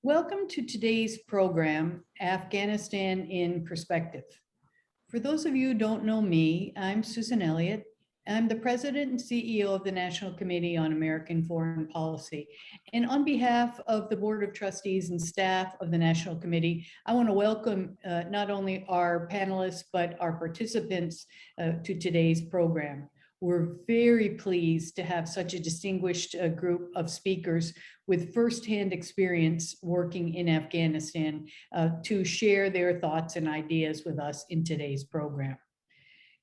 Welcome to today's program, Afghanistan in Perspective. For those of you who don't know me, I'm Susan Elliott. I'm the President and CEO of the National Committee on American Foreign Policy. And on behalf of the Board of Trustees and staff of the National Committee, I want to welcome not only our panelists, but our participants to today's program. We're very pleased to have such a distinguished group of speakers with firsthand experience working in Afghanistan to share their thoughts and ideas with us in today's program.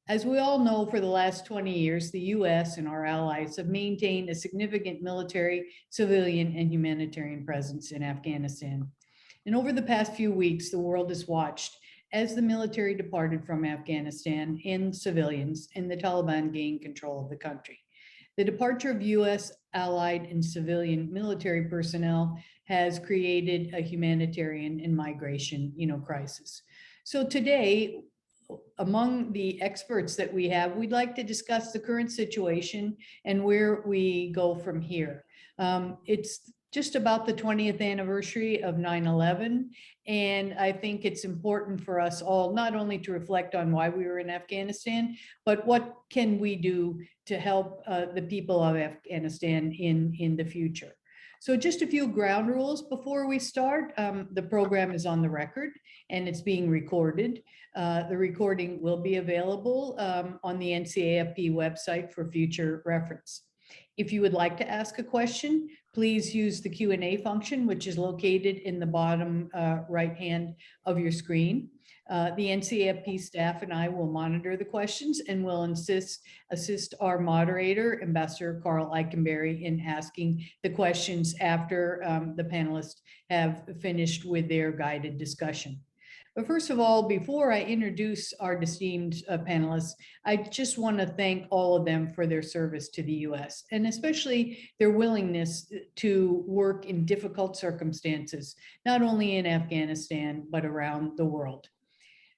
As we all know, for the last 20 years, the US and our allies have maintained a significant military, civilian, and humanitarian presence in Afghanistan. And over the past few weeks, the world has watched as the military departed from Afghanistan and civilians and the Taliban gained control of the country. The departure of US allied and civilian military personnel has created a humanitarian and migration, crisis. So today, among the experts that we have, we'd like to discuss the current situation and where we go from here. It's just about the 20th anniversary of 9/11. And I think it's important for us all not only to reflect on why we were in Afghanistan, but what can we do to help the people of Afghanistan in the future. So just a few ground rules before we start. The program is on the record and it's being recorded. The recording will be available on the NCAFP website for future reference. If you would like to ask a question, please use the Q&A function, which is located in the bottom right hand of your screen. The NCAFP staff and I will monitor the questions and will assist our moderator, Ambassador Carl Eikenberry, in asking the questions after the panelists have finished with their guided discussion. But first of all, before I introduce our esteemed panelists, I just want to thank all of them for their service to the US and especially their willingness to work in difficult circumstances, not only in Afghanistan, but around the world.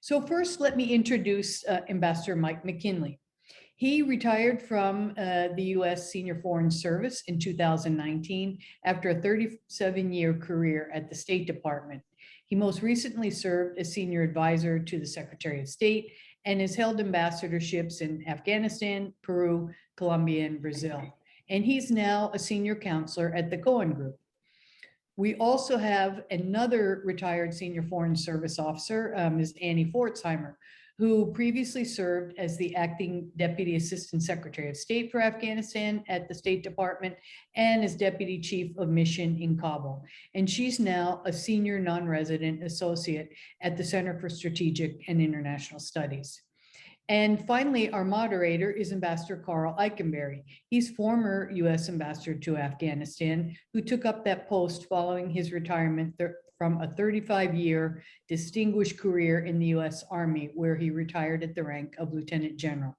So first, let me introduce Ambassador Mike McKinley. He retired from the US Senior Foreign Service in 2019 after a 37-year career at the State Department. He most recently served as senior advisor to the Secretary of State and has held ambassadorships in Afghanistan, Peru, Colombia, and Brazil. And he's now a senior counselor at the Cohen Group. We also have another retired senior foreign service officer, Ms. Annie Pforzheimer, who previously served as the acting Deputy Assistant Secretary of State for Afghanistan at the State Department and as Deputy Chief of Mission in Kabul. And she's now a senior non-resident associate at the Center for Strategic and International Studies. And finally, our moderator is Ambassador Carl Eikenberry. He's former US ambassador to Afghanistan, who took up that post following his retirement from a 35-year distinguished career in the US Army, where he retired at the rank of Lieutenant General.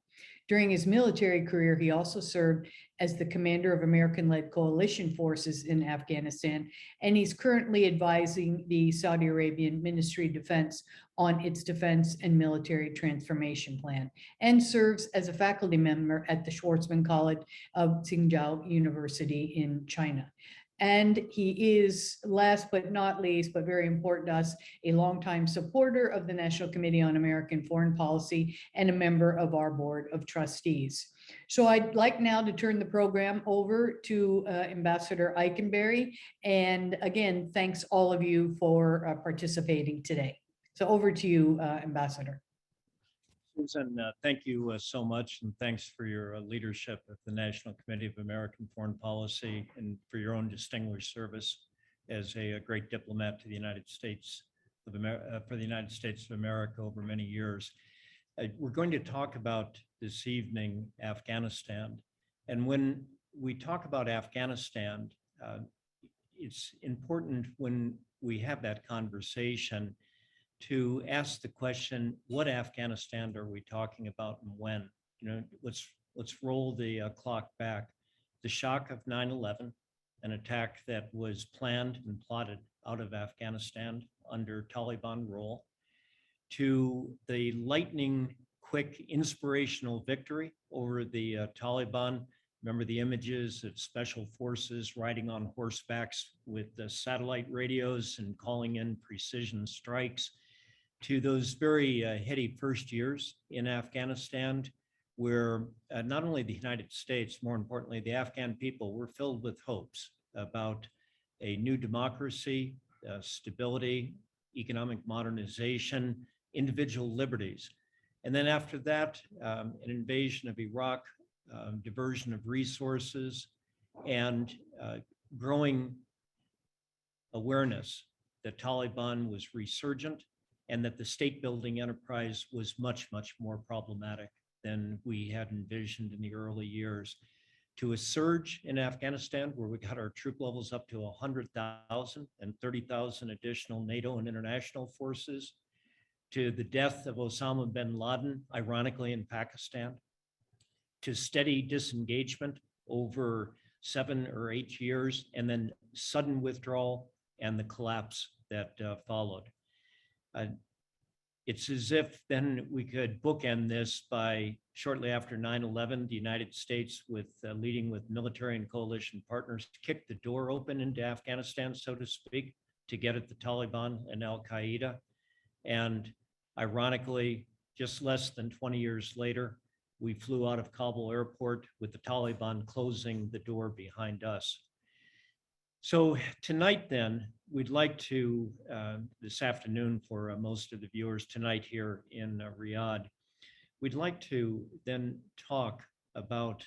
During his military career, he also served as the commander of American-led coalition forces in Afghanistan, and he's currently advising the Saudi Arabian Ministry of Defense on its defense and military transformation plan, and serves as a faculty member at the Schwarzman College of Tsinghua University in China. And he is, last but not least, but very important to us, a longtime supporter of the National Committee on American Foreign Policy and a member of our Board of Trustees. So I'd like now to turn the program over to Ambassador Eikenberry. And again, thanks all of you for participating today. So over to you, Ambassador. Susan, thank you so much, and thanks for your leadership at the National Committee of American Foreign Policy and for your own distinguished service as a great diplomat to the United States of America, for the United States of America over many years. We're going to talk about this evening Afghanistan, and when we talk about Afghanistan, it's important when we have that conversation to ask the question, what Afghanistan are we talking about and when? Let's roll the clock back. The shock of 9/11, an attack that was planned and plotted out of Afghanistan under Taliban rule, to the lightning quick inspirational victory over the Taliban Remember the images of special forces riding on horsebacks with the satellite radios and calling in precision strikes, to those very heady first years in Afghanistan, where not only the United States, more importantly, the Afghan people were filled with hopes about a new democracy, stability, economic modernization, individual liberties. And then after that, an invasion of Iraq, diversion of resources, and growing awareness that Taliban was resurgent and that the state building enterprise was much, much more problematic than we had envisioned in the early years. To a surge in Afghanistan, where we got our troop levels up to 100,000 and 30,000 additional NATO and international forces, to the death of Osama bin Laden, ironically in Pakistan, to steady disengagement over 7 or 8 years, and then sudden withdrawal and the collapse that followed. It's as if then we could bookend this by shortly after 9/11, the United States leading with military and coalition partners kicked the door open into Afghanistan, so to speak, to get at the Taliban and Al-Qaeda. And ironically, just less than 20 years later, we flew out of Kabul airport with the Taliban closing the door behind us. So tonight then, we'd like to, this afternoon for most of the viewers tonight here in Riyadh, we'd like to then talk about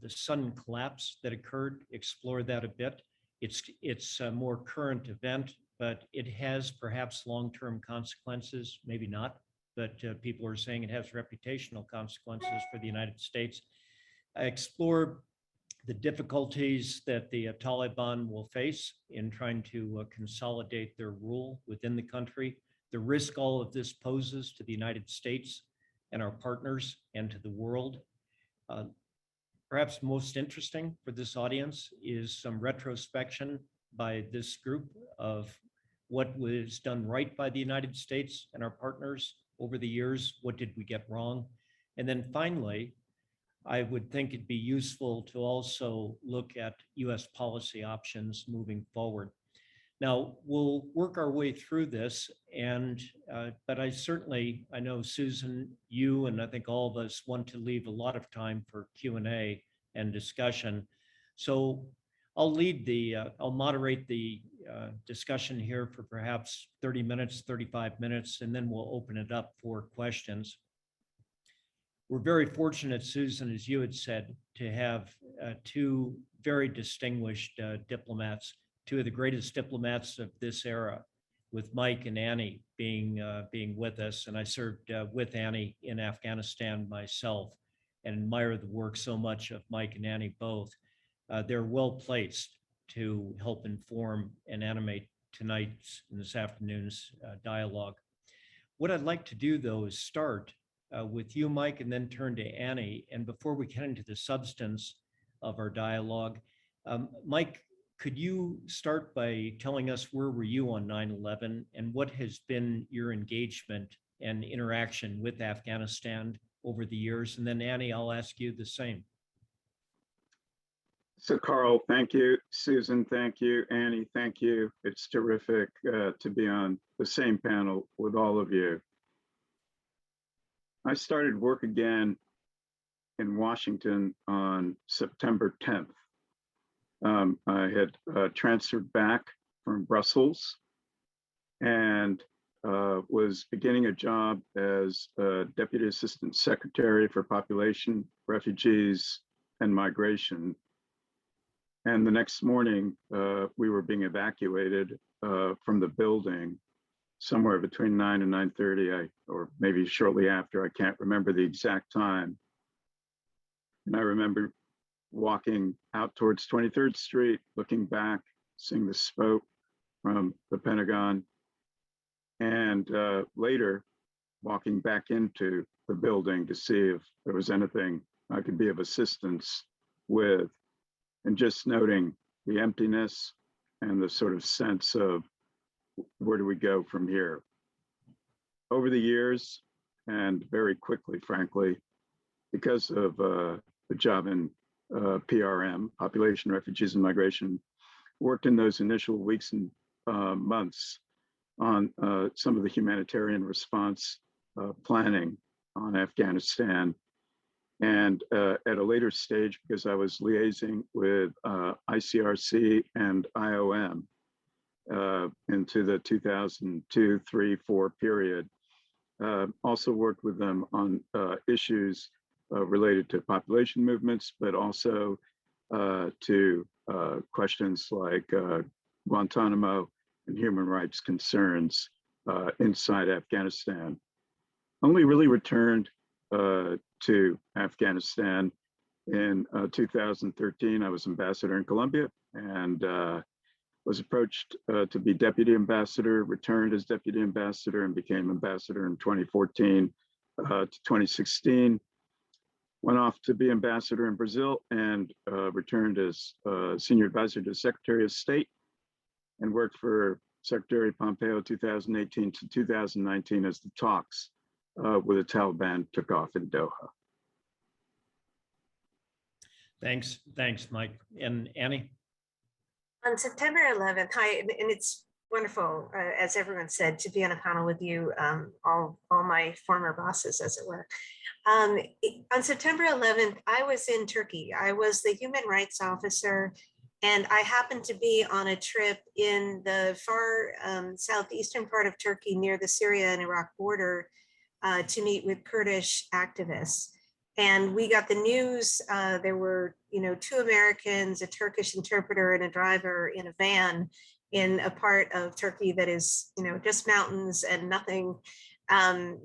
the sudden collapse that occurred, explore that a bit. It's a more current event, but it has perhaps long-term consequences, maybe not, but people are saying it has reputational consequences for the United States. Explore the difficulties that the Taliban will face in trying to consolidate their rule within the country, the risk all of this poses to the United States and our partners and to the world. Perhaps most interesting for this audience is some retrospection by this group of what was done right by the United States and our partners over the years. What did we get wrong? And then finally, I would think it'd be useful to also look at US policy options moving forward. Now, we'll work our way through this, and but I know Susan, you, and I think all of us want to leave a lot of time for Q&A and discussion. So I'll moderate the discussion here for perhaps 30 minutes, 35 minutes, and then we'll open it up for questions. We're very fortunate, Susan, as you had said, to have two very distinguished diplomats, two of the greatest diplomats of this era, with Mike and Annie being with us. And I served with Annie in Afghanistan myself and admire the work so much of Mike and Annie both. They're well placed to help inform and animate tonight's and this afternoon's dialogue. What I'd like to do, though, is start with you, Mike, and then turn to Annie. And before we get into the substance of our dialogue, Mike, could you start by telling us where were you on 9/11 and what has been your engagement and interaction with Afghanistan over the years? And then Annie, I'll ask you the same. So Carl, thank you. Susan, thank you. Annie, thank you. It's terrific to be on the same panel with all of you. I started work again in Washington on September 10th. I had transferred back from Brussels and was beginning a job as Deputy Assistant Secretary for Population, Refugees, and Migration. And the next morning, we were being evacuated from the building somewhere between 9 and 9:30, or maybe shortly after, I can't remember the exact time. And I remember walking out towards 23rd Street, looking back, seeing the smoke from the Pentagon, and later walking back into the building to see if there was anything I could be of assistance with, and just noting the emptiness and the sort of sense of where do we go from here? Over the years, and very quickly, frankly, because of the job in PRM, Population, Refugees, and Migration, worked in those initial weeks and months on some of the humanitarian response planning on Afghanistan. And at a later stage, because I was liaising with ICRC and IOM into the 2002, 3, 4 period, also worked with them on issues related to population movements, but also to questions like Guantanamo and human rights concerns inside Afghanistan. Only really returned to Afghanistan in 2013. I was ambassador in Colombia and was approached to be deputy ambassador, returned as deputy ambassador, and became ambassador in 2014 to 2016. Went off to be ambassador in Brazil and returned as senior advisor to Secretary of State and worked for Secretary Pompeo 2018 to 2019 as the talks with the Taliban took off in Doha. Thanks, Mike. And Annie? On September 11th, hi, and it's wonderful, as everyone said, to be on a panel with you, all my former bosses, as it were. On September 11th, I was in Turkey. I was the human rights officer, and I happened to be on a trip in the far southeastern part of Turkey near the Syria and Iraq border to meet with Kurdish activists. And we got the news, there were 2 Americans, a Turkish interpreter, and a driver in a van in a part of Turkey that is, just mountains and nothing,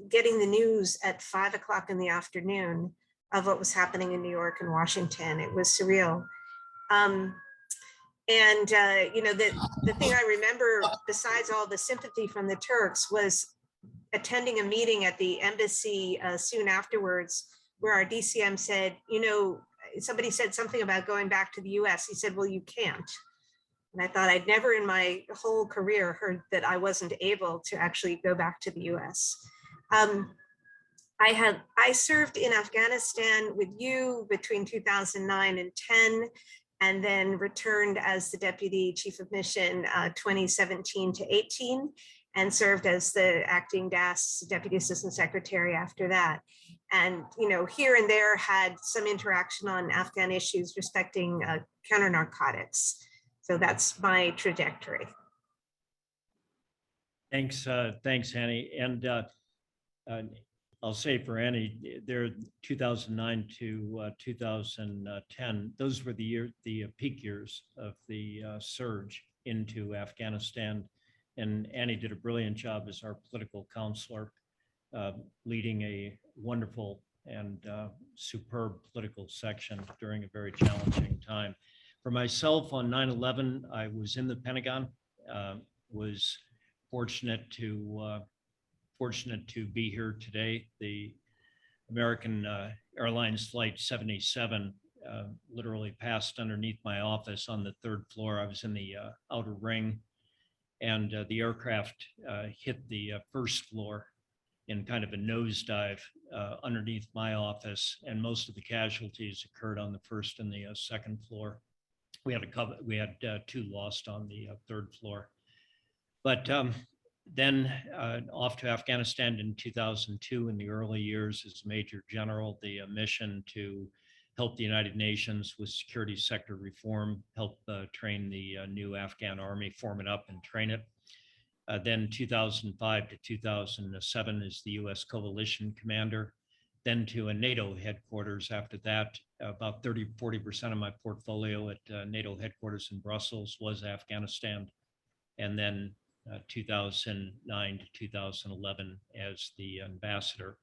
getting the news at 5 o'clock in the afternoon of what was happening in New York and Washington. It was surreal. The thing I remember, besides all the sympathy from the Turks, was attending a meeting at the embassy soon afterwards, where our DCM said, somebody said something about going back to the US. He said, well, you can't. And I thought I'd never in my whole career heard that I wasn't able to actually go back to the US. I served in Afghanistan with you between 2009 and 10, and then returned as the Deputy Chief of Mission 2017 to 18, and served as the acting DAS, Deputy Assistant Secretary after that. And, here and there had some interaction on Afghan issues respecting counter narcotics. So that's my trajectory. Thanks, Annie. And I'll say for Annie, there 2009 to 2010, those were the peak years of the surge into Afghanistan. And Annie did a brilliant job as our political counselor, leading a wonderful and superb political section during a very challenging time. For myself, on 9/11, I was in the Pentagon, was fortunate to be here today. The American Airlines Flight 77 literally passed underneath my office on the 3rd floor. I was in the outer ring, and the aircraft hit the 1st floor in kind of a nosedive underneath my office, and most of the casualties occurred on the 1st and the 2nd floor. We had 2 lost on the 3rd floor. But then off to Afghanistan in 2002 in the early years as Major General, the mission to help the United Nations with security sector reform, help train the new Afghan army, form it up and train it. Then 2005 to 2007 as the US coalition commander, then to a NATO headquarters after that. About 40% of my portfolio at NATO headquarters in Brussels was Afghanistan. And then 2009 to 2011 as the ambassador.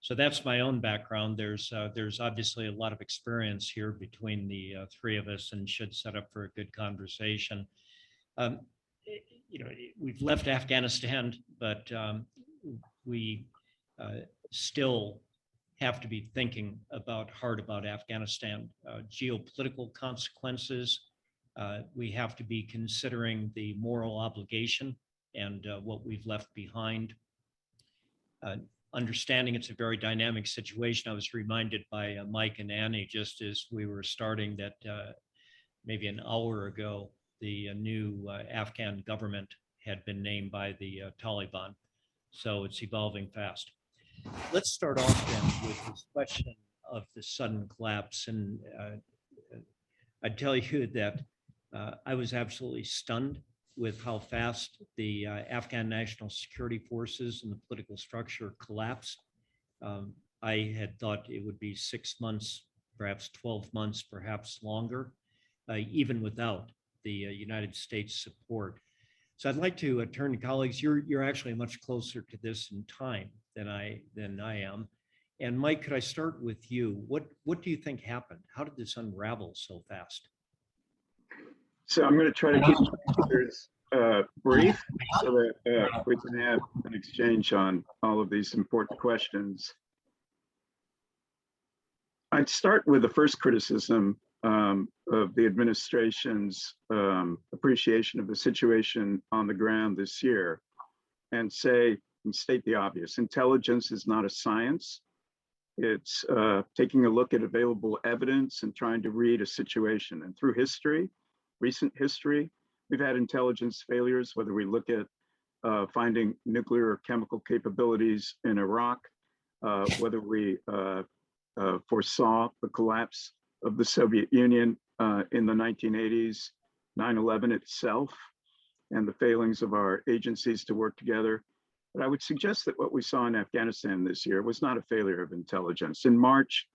So that's my own background. There's obviously a lot of experience here between the 3 of us, and should set up for a good conversation. We've left Afghanistan, but we still have to be thinking hard about Afghanistan. Geopolitical consequences, we have to be considering the moral obligation and what we've left behind. understanding it's a very dynamic situation. I was reminded by Mike and Annie just as we were starting that maybe an hour ago, the new Afghan government had been named by the Taliban. So it's evolving fast. Let's start off then with this question of the sudden collapse. And I'd tell you that I was absolutely stunned with how fast the Afghan National Security Forces and the political structure collapsed. I had thought it would be 6 months, perhaps 12 months, perhaps longer, even without the United States support. So I'd like to turn to colleagues. You're actually much closer to this in time than I am. And Mike, could I start with you? What do you think happened? How did this unravel so fast? So I'm going to try to keep answers brief so that we can have an exchange on all of these important questions. I'd start with the first criticism of the administration's appreciation of the situation on the ground this year and say and state the obvious. Intelligence is not a science. It's taking a look at available evidence and trying to read a situation. And through history, recent history, we've had intelligence failures, whether we look at finding nuclear or chemical capabilities in Iraq, whether we foresaw the collapse of the Soviet Union in the 1980s, 9/11 itself, and the failings of our agencies to work together. But I would suggest that what we saw in Afghanistan this year was not a failure of intelligence. In March,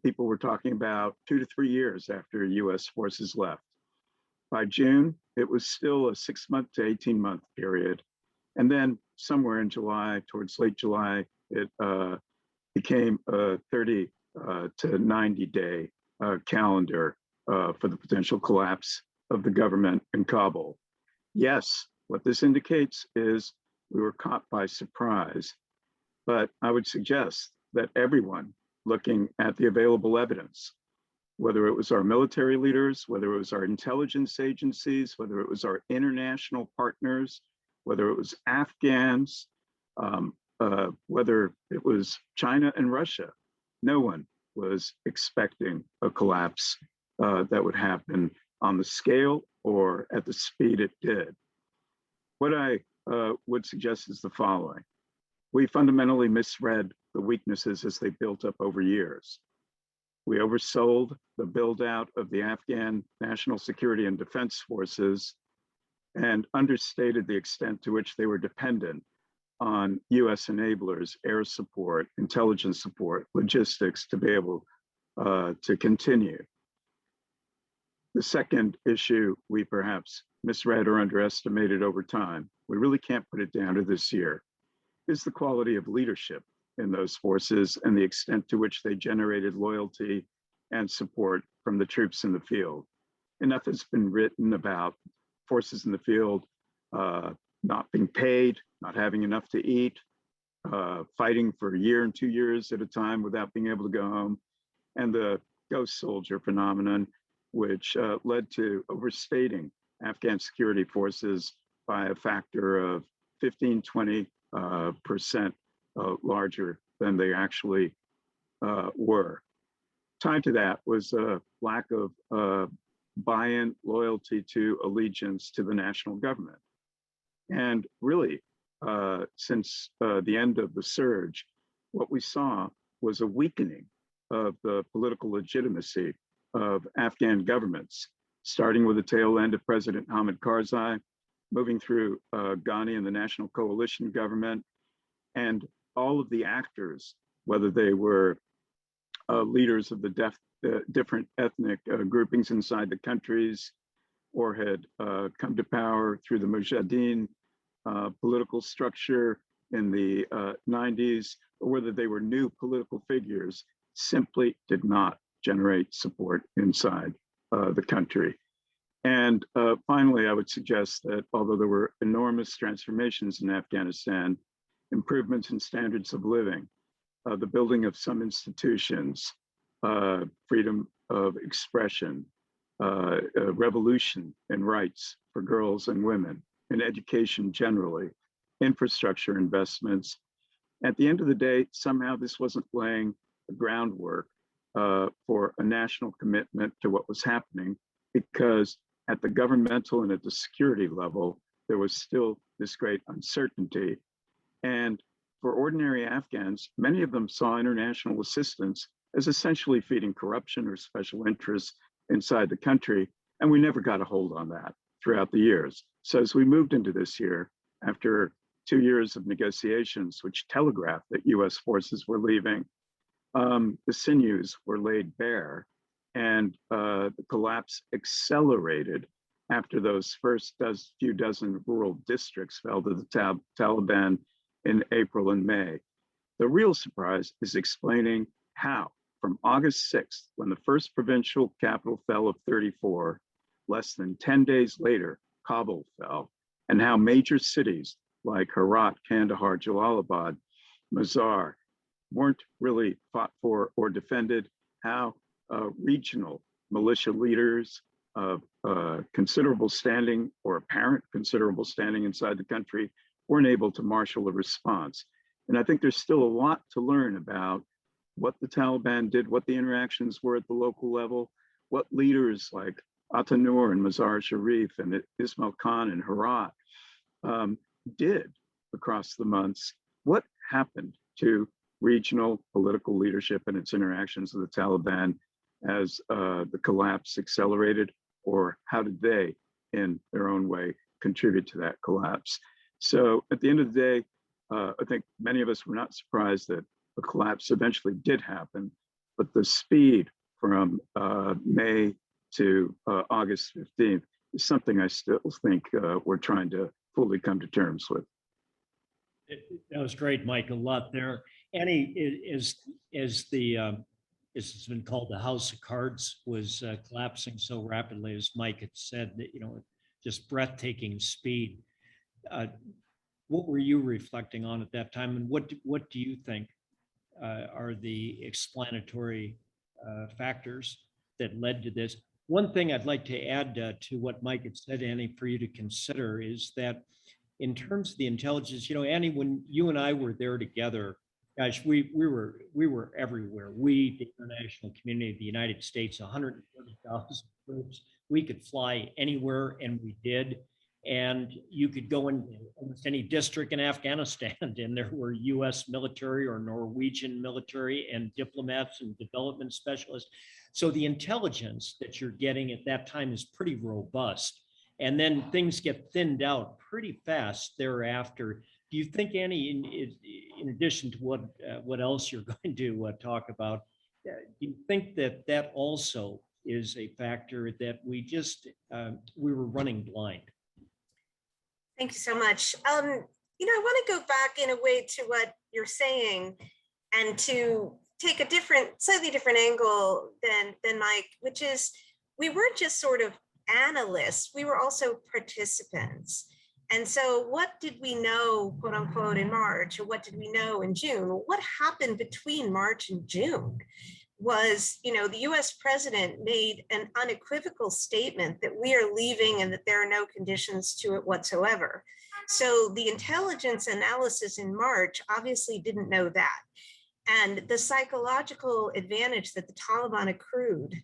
people were talking about 2 to 3 years after US forces left. By June, it was still a 6-month to 18-month period. And then somewhere in July, towards late July, it became a 30 to 90-day calendar for the potential collapse of the government in Kabul. Yes, what this indicates is we were caught by surprise, but I would suggest that everyone looking at the available evidence, whether it was our military leaders, whether it was our intelligence agencies, whether it was our international partners, whether it was Afghans, whether it was China and Russia, no one was expecting a collapse that would happen on the scale or at the speed it did. What I would suggest is the following. We fundamentally misread the weaknesses as they built up over years. We oversold the build out of the Afghan National Security and Defense Forces and understated the extent to which they were dependent on US enablers, air support, intelligence support, logistics to be able to continue. The second issue we perhaps misread or underestimated over time, we really can't put it down to this year, is the quality of leadership in those forces and the extent to which they generated loyalty and support from the troops in the field. Enough has been written about forces in the field not being paid, not having enough to eat, fighting for a year and 2 years at a time without being able to go home, and the ghost soldier phenomenon, which led to overstating Afghan security forces by a factor of 15, 20% larger than they actually were. Tied to that was a lack of buy-in, loyalty to allegiance to the national government. And really, since the end of the surge, what we saw was a weakening of the political legitimacy of Afghan governments, starting with the tail end of President Hamid Karzai, moving through Ghani and the National Coalition government, and all of the actors, whether they were leaders of the different ethnic groupings inside the countries, or had come to power through the Mujahideen political structure in the 90s, or whether they were new political figures, simply did not generate support inside the country. And finally, I would suggest that although there were enormous transformations in Afghanistan, improvements in standards of living, the building of some institutions, freedom of expression, revolution in rights for girls and women, in education generally, infrastructure investments, At the end of the day, somehow this wasn't laying the groundwork for a national commitment to what was happening, because at the governmental and at the security level, there was still this great uncertainty. And for ordinary Afghans, many of them saw international assistance as essentially feeding corruption or special interests inside the country. And we never got a hold on that throughout the years. So as we moved into this year, after 2 years of negotiations, which telegraphed that US forces were leaving, the sinews were laid bare, and the collapse accelerated after those first few dozen rural districts fell to the Taliban in April and May. The real surprise is explaining how, from August 6th, when the first provincial capital fell of 34, less than 10 days later, Kabul fell, and how major cities like Herat, Kandahar, Jalalabad, Mazar weren't really fought for or defended, how regional militia leaders of considerable standing or apparent considerable standing inside the country weren't able to marshal a response. And I think there's still a lot to learn about what the Taliban did, what the interactions were at the local level, what leaders like Atanur and Mazar Sharif and Ismail Khan and Herat did across the months. What happened to regional political leadership and its interactions with the Taliban as the collapse accelerated, or how did they, in their own way, contribute to that collapse? So at the end of the day, I think many of us were not surprised that the collapse eventually did happen, but the speed from May to August 15th is something I still think we're trying to fully come to terms with. That was great, Mike. A lot there. Annie, as it's been called, the house of cards was collapsing so rapidly, as Mike had said, that just breathtaking speed. What were you reflecting on at that time, and what do you think are the explanatory factors that led to this? One thing I'd like to add to what Mike had said, Annie, for you to consider is that in terms of the intelligence, Annie, when you and I were there together, gosh, we were everywhere. We, the international community, the United States, 130,000 troops. We could fly anywhere, and we did. And you could go in almost any district in Afghanistan, and there were US military or Norwegian military and diplomats and development specialists. So the intelligence that you're getting at that time is pretty robust. And then things get thinned out pretty fast thereafter. Do you think, Annie, in addition to what else you're going to talk about, do you think that that also is a factor that we were running blind? Thank you so much. I want to go back in a way to what you're saying and to take a slightly different angle than Mike, which is we weren't just sort of analysts, we were also participants. And so what did we know, quote unquote, in March, or what did we know in June? What happened between March and June was, the US president made an unequivocal statement that we are leaving and that there are no conditions to it whatsoever. So the intelligence analysis in March obviously didn't know that. And the psychological advantage that the Taliban accrued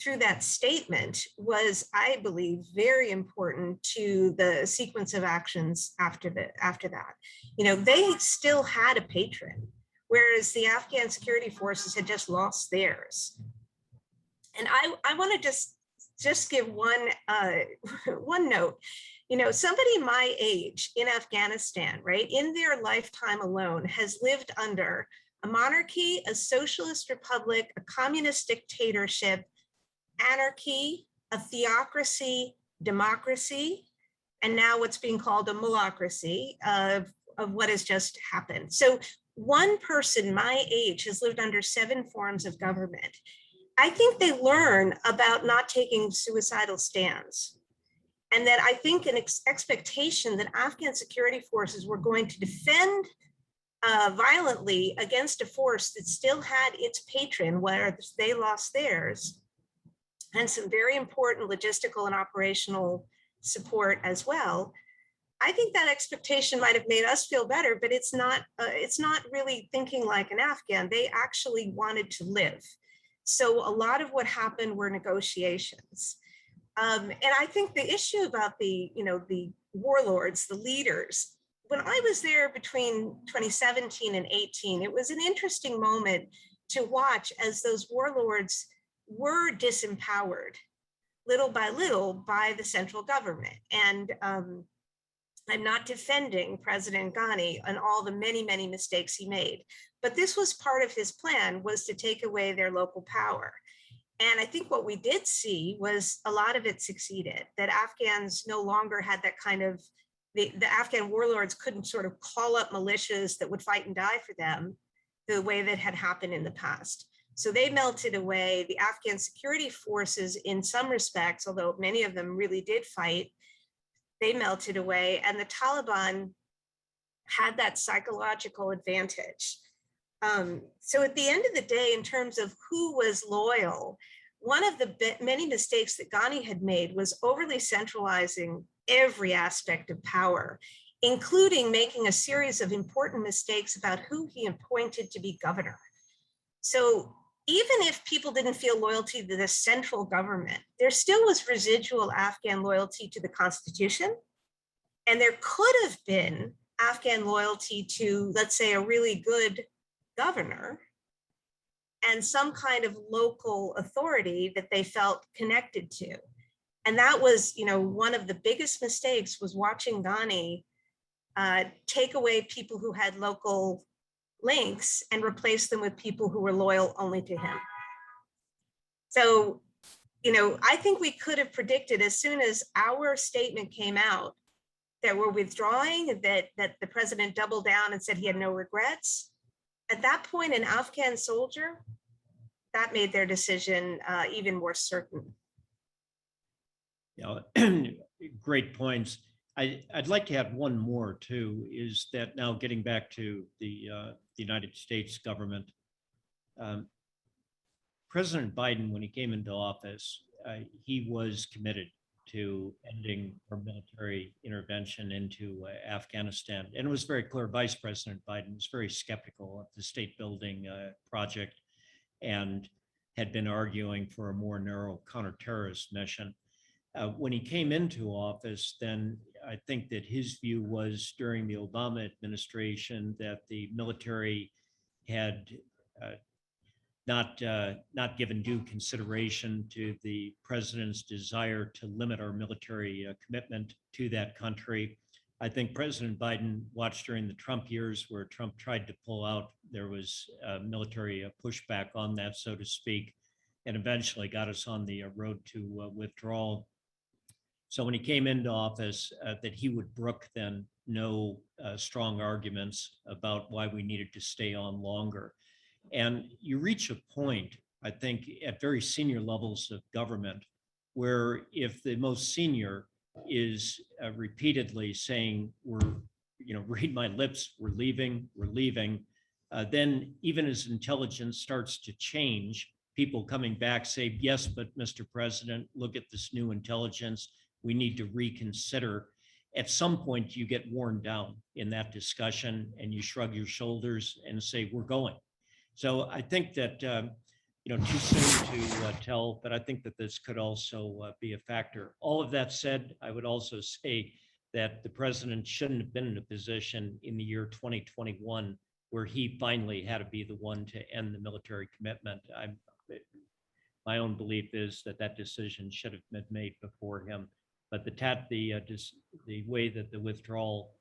through that statement was, I believe, very important to the sequence of actions after that. They still had a patron, whereas the Afghan security forces had just lost theirs. And I want to just give one note. Somebody my age in Afghanistan, right, in their lifetime alone, has lived under a monarchy, a socialist republic, a communist dictatorship, anarchy, a theocracy, democracy, and now what's being called a malocracy of what has just happened. So one person my age has lived under 7 forms of government. I think they learn about not taking suicidal stands. And that I think an expectation that Afghan security forces were going to defend violently against a force that still had its patron, where they lost theirs, and some very important logistical and operational support as well, I think that expectation might have made us feel better, but it's not really thinking like an Afghan. They actually wanted to live. So a lot of what happened were negotiations. And I think the issue about the warlords, the leaders, when I was there between 2017 and 18, it was an interesting moment to watch as those warlords were disempowered little by the central government. And I'm not defending President Ghani and all the many, many mistakes he made, but this was part of his plan, was to take away their local power. And I think what we did see was a lot of it succeeded, that Afghans no longer had that kind of, the Afghan warlords couldn't sort of call up militias that would fight and die for them the way that had happened in the past. So they melted away. The Afghan security forces, in some respects, although many of them really did fight, they melted away, and the Taliban had that psychological advantage. So at the end of the day, in terms of who was loyal, one of the many mistakes that Ghani had made was overly centralizing every aspect of power, including making a series of important mistakes about who he appointed to be governor. So even if people didn't feel loyalty to the central government, there still was residual Afghan loyalty to the Constitution. And there could have been Afghan loyalty to, let's say, a really good governor and some kind of local authority that they felt connected to. And that was, one of the biggest mistakes, was watching Ghani take away people who had local links and replace them with people who were loyal only to him. So, I think we could have predicted, as soon as our statement came out that we're withdrawing, that the president doubled down and said he had no regrets. At that point, an Afghan soldier, that made their decision even more certain. Great points. I'd like to add one more too, is that now getting back to the United States government, President Biden, when he came into office, he was committed to ending our military intervention into Afghanistan. And it was very clear, Vice President Biden was very skeptical of the state building project and had been arguing for a more narrow counterterrorist mission. When he came into office, then I think that his view was, during the Obama administration, that the military had not given due consideration to the president's desire to limit our military commitment to that country. I think President Biden watched during the Trump years, where Trump tried to pull out. There was military pushback on that, so to speak, and eventually got us on the road to withdrawal. So when he came into office, that he would brook then no strong arguments about why we needed to stay on longer. And you reach a point, I think, at very senior levels of government, where if the most senior is repeatedly saying, read my lips, we're leaving, then even as intelligence starts to change, people coming back say, yes, but Mr. President, look at this new intelligence, we need to reconsider. At some point, you get worn down in that discussion and you shrug your shoulders and say, we're going. So I think that, too soon to tell, but I think that this could also be a factor. All of that said, I would also say that the president shouldn't have been in a position in the year 2021 where he finally had to be the one to end the military commitment. My own belief is that decision should have been made before him. But the way that the withdrawal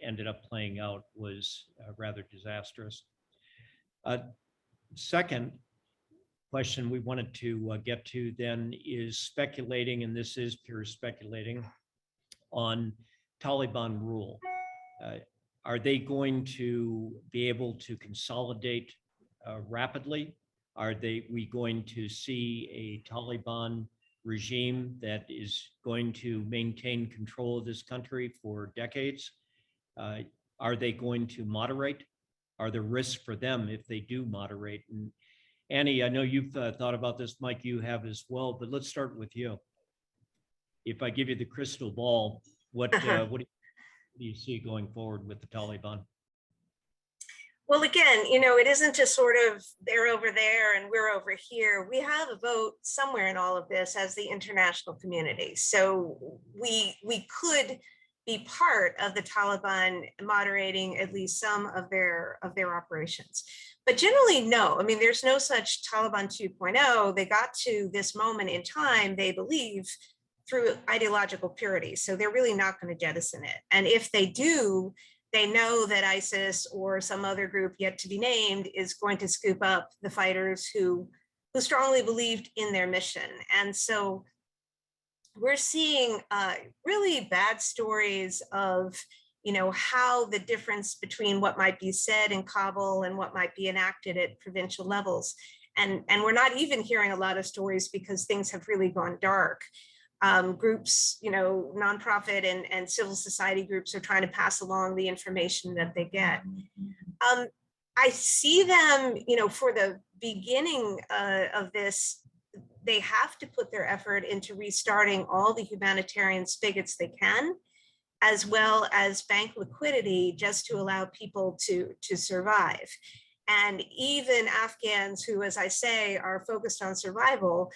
ended up playing out was rather disastrous. Second question we wanted to get to then is speculating, and this is pure speculating, on Taliban rule. Are they going to be able to consolidate rapidly? Are we going to see a Taliban regime that is going to maintain control of this country for decades? Are they going to moderate? Are there risks for them if they do moderate? And Annie, I know you've thought about this, Mike, you have as well, but let's start with you. If I give you the crystal ball, what do you do you see going forward with the Taliban? Well, again, it isn't just sort of they're over there and we're over here. We have a vote somewhere in all of this as the international community. So we could be part of the Taliban moderating at least some of their operations. But generally, no. I mean, there's no such Taliban 2.0. They got to this moment in time, they believe, through ideological purity. So they're really not going to jettison it. And if they do, they know that ISIS or some other group yet to be named is going to scoop up the fighters who strongly believed in their mission. And so we're seeing really bad stories of, how the difference between what might be said in Kabul and what might be enacted at provincial levels. And we're not even hearing a lot of stories because things have really gone dark. Groups, nonprofit and civil society groups are trying to pass along the information that they get. I see them, for the beginning of this, they have to put their effort into restarting all the humanitarian spigots they can, as well as bank liquidity, just to allow people to survive. And even Afghans who, as I say, are focused on survival,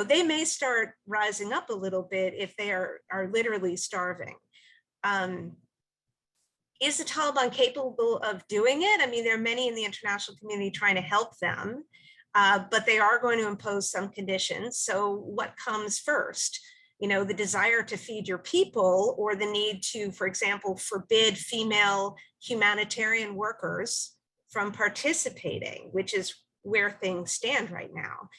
they may start rising up a little bit if they are literally starving. Is the Taliban capable of doing it? I mean, there are many in the international community trying to help them, but they are going to impose some conditions. So what comes first? The desire to feed your people, or the need to, for example, forbid female humanitarian workers from participating, which is where things stand right now.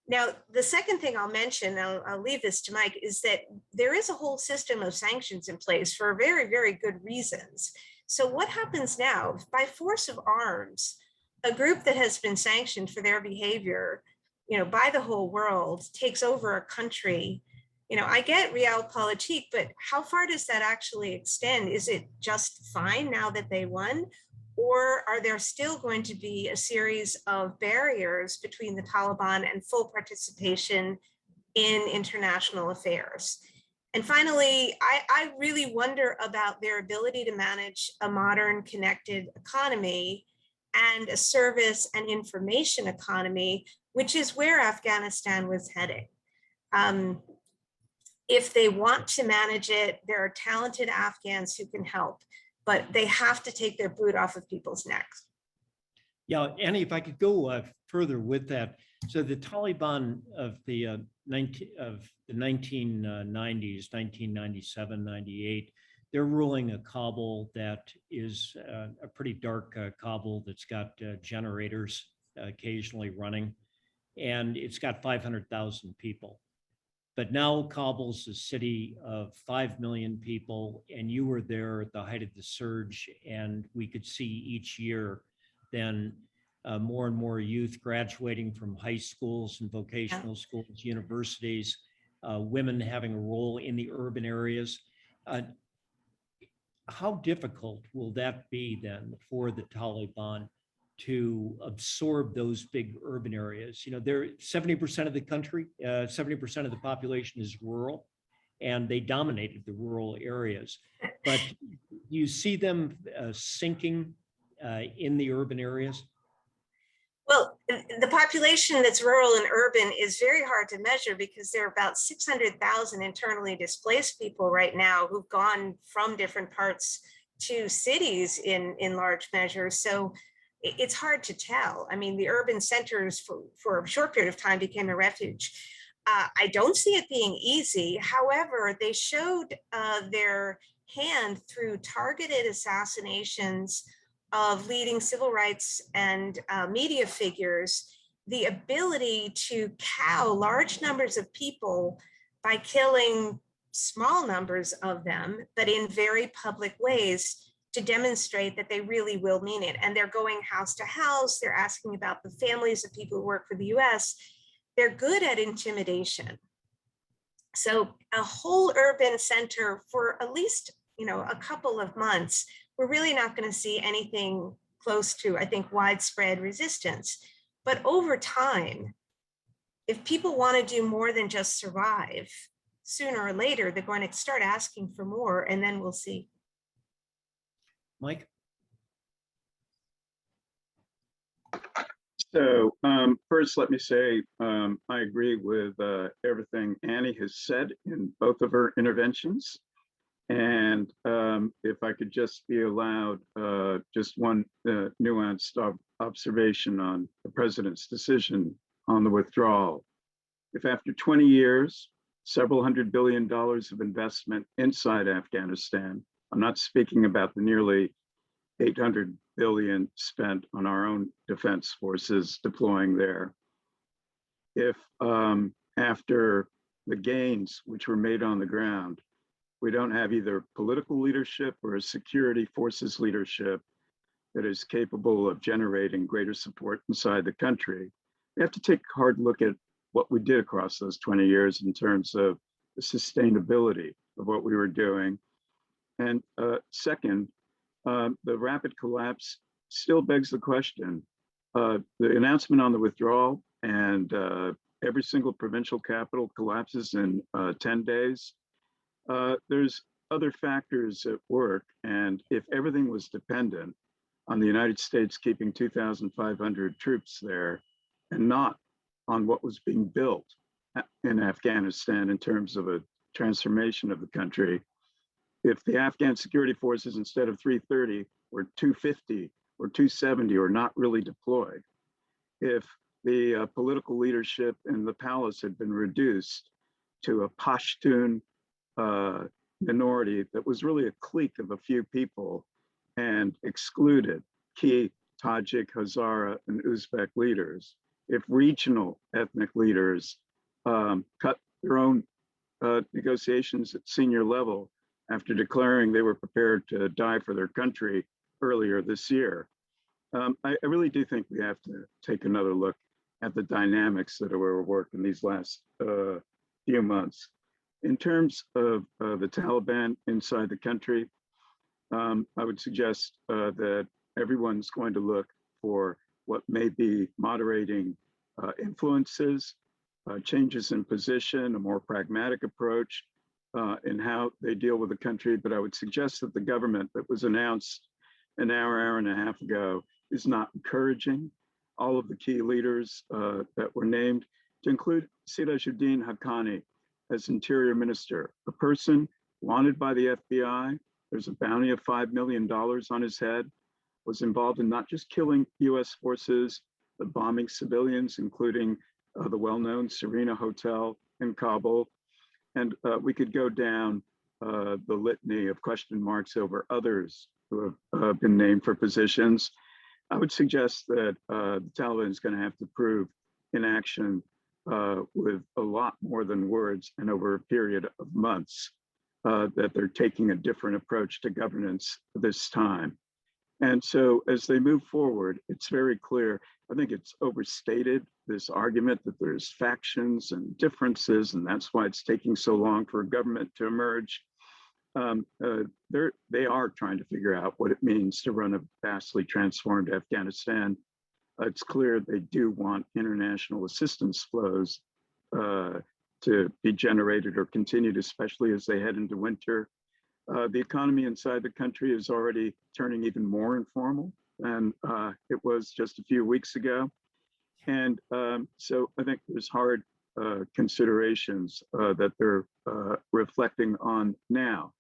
Now, the second thing I'll mention, I'll leave this to Mike, is that there is a whole system of sanctions in place for very, very good reasons. So what happens now? By force of arms, a group that has been sanctioned for their behavior, by the whole world, takes over a country. I get realpolitik, but how far does that actually extend? Is it just fine now that they won? Or are there still going to be a series of barriers between the Taliban and full participation in international affairs? And finally, I really wonder about their ability to manage a modern connected economy and a service and information economy, which is where Afghanistan was heading. If they want to manage it, there are talented Afghans who can help, but they have to take their boot off of people's necks. Yeah, Annie, if I could go further with that. So the Taliban of the 1990s, 1997, 98, they're ruling a Kabul that is a pretty dark Kabul that's got generators occasionally running, and it's got 500,000 people. But now Kabul's a city of 5 million people, and you were there at the height of the surge, and we could see each year then more and more youth graduating from high schools and vocational schools, universities, women having a role in the urban areas. How difficult will that be then for the Taliban to absorb those big urban areas? They're 70% of the country, 70% of the population is rural, and they dominated the rural areas. But you see them sinking in the urban areas? Well, the population that's rural and urban is very hard to measure because there are about 600,000 internally displaced people right now who've gone from different parts to cities in large measure. So it's hard to tell. I mean, the urban centers for a short period of time became a refuge. I don't see it being easy. However, they showed their hand through targeted assassinations of leading civil rights and media figures, the ability to cow large numbers of people by killing small numbers of them, but in very public ways, to demonstrate that they really will mean it. And they're going house to house. They're asking about the families of people who work for the US. They're good at intimidation. So a whole urban center for at least, a couple of months, we're really not going to see anything close to, I think, widespread resistance. But over time, if people want to do more than just survive, sooner or later, they're going to start asking for more, and then we'll see. Mike? So first, let me say I agree with everything Annie has said in both of her interventions. And if I could just be allowed just one nuanced observation on the president's decision on the withdrawal. If after 20 years, several $100 billion of investment inside Afghanistan, I'm not speaking about the nearly 800 billion spent on our own defense forces deploying there. If after the gains which were made on the ground, we don't have either political leadership or a security forces leadership that is capable of generating greater support inside the country, we have to take a hard look at what we did across those 20 years in terms of the sustainability of what we were doing. And second, the rapid collapse still begs the question. The announcement on the withdrawal and every single provincial capital collapses in 10 days. There's other factors at work. And if everything was dependent on the United States keeping 2,500 troops there and not on what was being built in Afghanistan in terms of a transformation of the country, if the Afghan security forces instead of 330 or 250 or 270 are not really deployed, if the political leadership in the palace had been reduced to a Pashtun minority that was really a clique of a few people and excluded key Tajik, Hazara, and Uzbek leaders, if regional ethnic leaders cut their own negotiations at senior level after declaring they were prepared to die for their country earlier this year. I really do think we have to take another look at the dynamics that were at work in these last few months. In terms of the Taliban inside the country, I would suggest that everyone's going to look for what may be moderating influences, changes in position, a more pragmatic approach in how they deal with the country. But I would suggest that the government that was announced an hour and a half ago is not encouraging. All of the key leaders that were named, to include Sirajuddin Haqqani as Interior Minister, a person wanted by the FBI. There's a bounty of $5 million on his head, was involved in not just killing US forces, but bombing civilians, including the well-known Serena Hotel in Kabul. And we could go down the litany of question marks over others who have been named for positions. I would suggest that the Taliban is going to have to prove in action with a lot more than words and over a period of months that they're taking a different approach to governance this time. And so as they move forward, it's very clear, I think it's overstated, this argument that there's factions and differences, and that's why it's taking so long for a government to emerge. They are trying to figure out what it means to run a vastly transformed Afghanistan. It's clear they do want international assistance flows to be generated or continued, especially as they head into winter. The economy inside the country is already turning even more informal than it was just a few weeks ago. And so I think there's hard considerations that they're reflecting on now.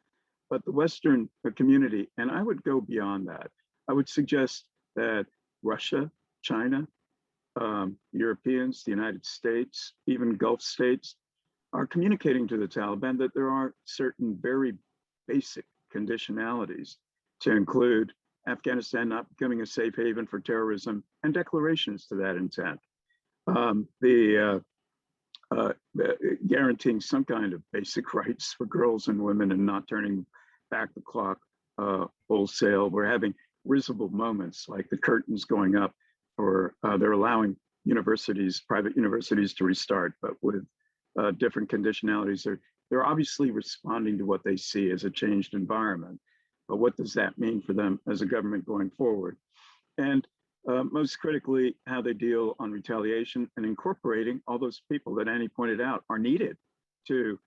But the Western community, and I would go beyond that, I would suggest that Russia, China, Europeans, the United States, even Gulf states are communicating to the Taliban that there are certain very basic conditionalities to include Afghanistan not becoming a safe haven for terrorism and declarations to that intent. Guaranteeing some kind of basic rights for girls and women and not turning back the clock wholesale. We're having risible moments like the curtains going up, or they're allowing universities, private universities to restart, but with different conditionalities. They're obviously responding to what they see as a changed environment, but what does that mean for them as a government going forward? And most critically, how they deal on retaliation and incorporating all those people that Annie pointed out are needed to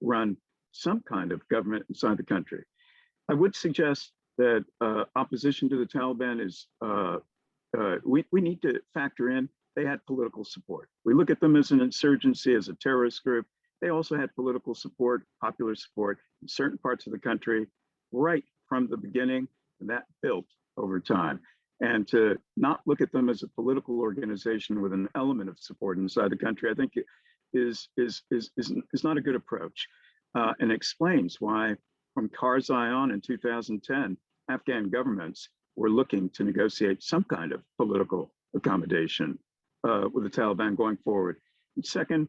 run some kind of government inside the country. I would suggest that opposition to the Taliban is, we need to factor in, they had political support. We look at them as an insurgency, as a terrorist group. They also had political support, popular support in certain parts of the country right from the beginning, and that built over time. And to not look at them as a political organization with an element of support inside the country, I think is not a good approach, and explains why from Karzai on in 2010, Afghan governments were looking to negotiate some kind of political accommodation with the Taliban going forward. And second,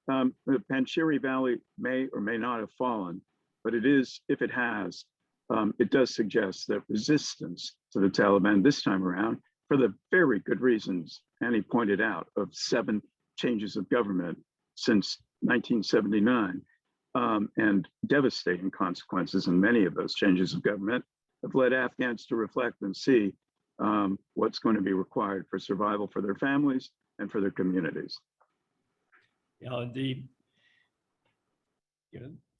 the Panjshiri Valley may or may not have fallen, but it is, if it has, it does suggest that resistance to the Taliban this time around, for the very good reasons Annie pointed out, of 7 changes of government since 1979, and devastating consequences in many of those changes of government, have led Afghans to reflect and see what's going to be required for survival for their families and for their communities.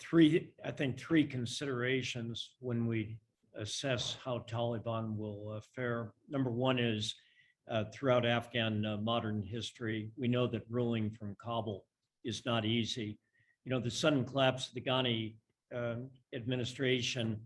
Three considerations when we assess how Taliban will fare. Number one is throughout Afghan modern history, we know that ruling from Kabul is not easy. The sudden collapse of the Ghani administration,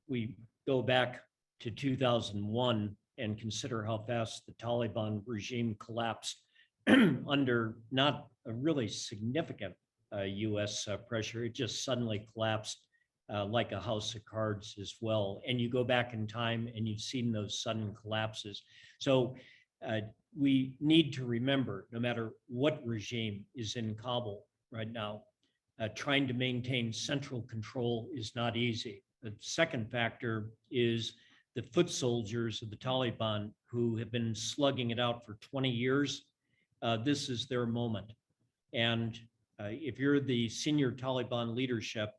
we go back to 2001 and consider how fast the Taliban regime collapsed under not a really significant US pressure. It just suddenly collapsed like a house of cards as well. And you go back in time and you've seen those sudden collapses. So we need to remember, no matter what regime is in Kabul right now, trying to maintain central control is not easy. The second factor is the foot soldiers of the Taliban who have been slugging it out for 20 years. This is their moment. And if you're the senior Taliban leadership,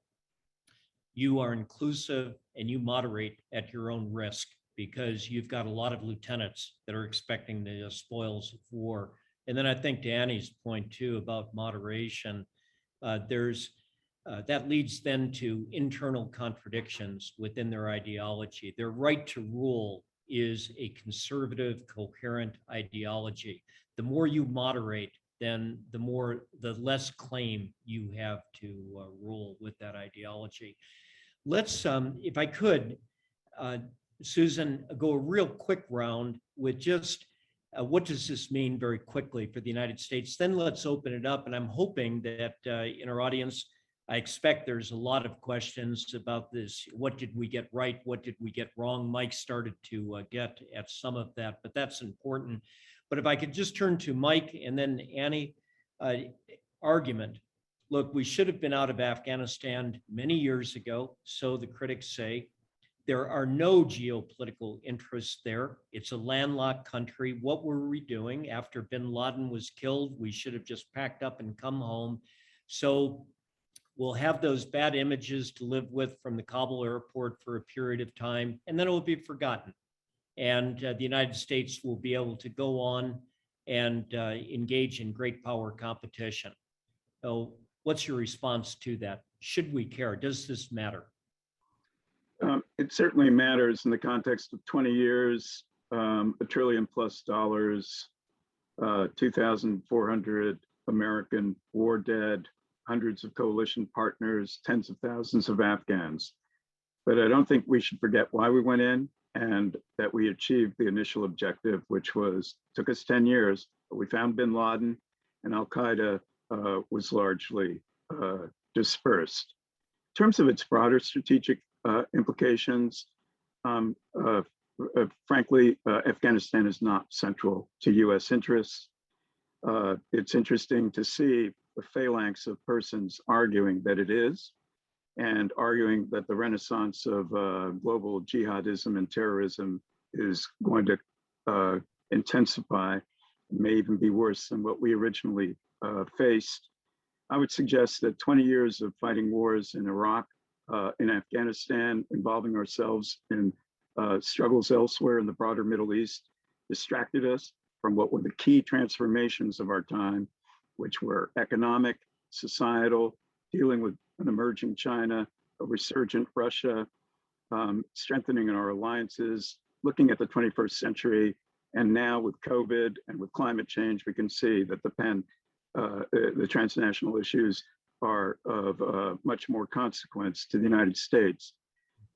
you are inclusive and you moderate at your own risk, because you've got a lot of lieutenants that are expecting the spoils of war. And then I think to Annie's point too about moderation, that leads then to internal contradictions within their ideology. Their right to rule is a conservative, coherent ideology. The more you moderate, then the less claim you have to rule with that ideology. Let's, if I could, Susan, go a real quick round with just what does this mean very quickly for the United States? Then let's open it up. And I'm hoping that in our audience, I expect there's a lot of questions about this. What did we get right? What did we get wrong? Mike started to get at some of that, but that's important. But if I could just turn to Mike and then Annie, argument. Look, we should have been out of Afghanistan many years ago, so the critics say. There are no geopolitical interests there. It's a landlocked country. What were we doing? After bin Laden was killed, we should have just packed up and come home. So we'll have those bad images to live with from the Kabul airport for a period of time, and then it will be forgotten. And the United States will be able to go on and engage in great power competition. So what's your response to that? Should we care? Does this matter? It certainly matters in the context of 20 years, $1 trillion+, 2,400 American war dead, hundreds of coalition partners, tens of thousands of Afghans. But I don't think we should forget why we went in, and that we achieved the initial objective, which took us 10 years, but we found bin Laden, and Al-Qaeda was largely dispersed. In terms of its broader strategic implications, frankly, Afghanistan is not central to US interests. It's interesting to see the phalanx of persons arguing that it is, and arguing that the renaissance of global jihadism and terrorism is going to intensify, may even be worse than what we originally faced. I would suggest that 20 years of fighting wars in Iraq, in Afghanistan, involving ourselves in struggles elsewhere in the broader Middle East, distracted us from what were the key transformations of our time, which were economic, societal, dealing with an emerging China, a resurgent Russia, strengthening our alliances, looking at the 21st century. And now with COVID and with climate change, we can see that the transnational issues are of much more consequence to the United States.